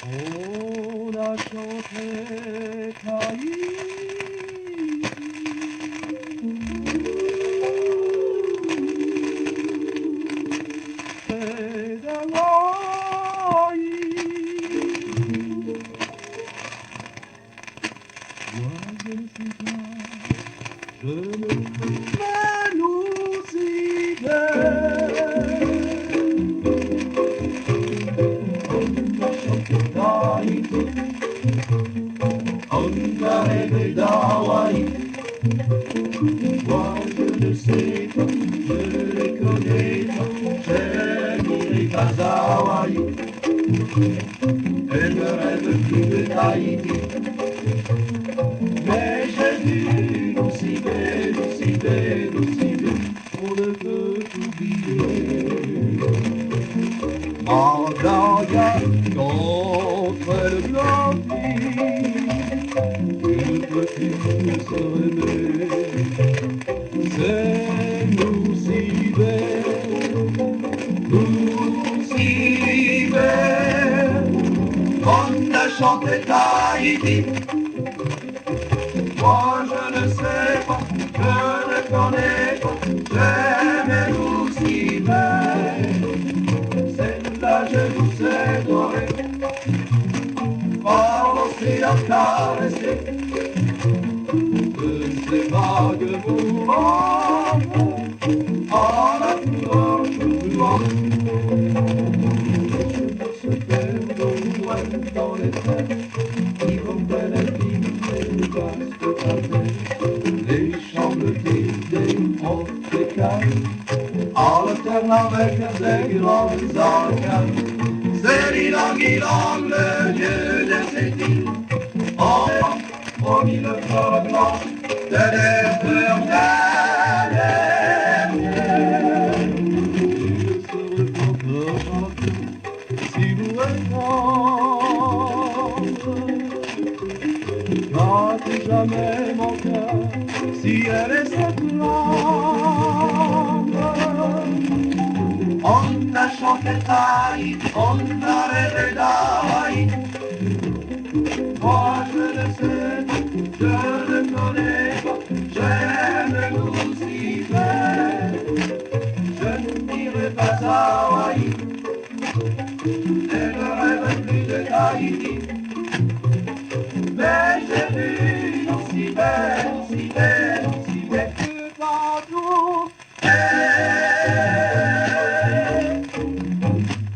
On a chanté Tahiti et d'Hawaï. Moi je ne sais pas, je ne sais pas nous si Tahiti, on a rêvé d'Hawaï. Moi je ne sais pas, je ne les connais pas, je n'irai pas à Hawaï. Elle ne rêve plus de Tahiti, mais j'ai vu aussi belle, aussi belle, aussi belle, on ne peut oublier. Madaya contre le blanc-fille, une petite se réveille. C'est nous si belles, on a chanté Tahiti. Moi je ne sais pas, je ne connais pas, j'aime nous si belle. Celle-là je vous ai doré, par l'océan caressé de ces vagues mouvantes, en la couleur fluente. Se perdent loin dans les terres, qui vont bel infinie et vastes pavés, les champs bleutés des tropicales, alternant avec des grands arcanes. C'est l'Ilang, le dieu de cette île, en promis le fleur blanc de l'éternel. Il se reprend si vous répondre, n'as-tu jamais mon cœur si elle est cette langue. On a chanté Tahiti, on a rêvé d'Hawaï. Moi je ne sais pas, je ne connais pas, j'aime nous si belle. Je n'irai pas à Hawaï, elle ne rêve plus de Tahiti.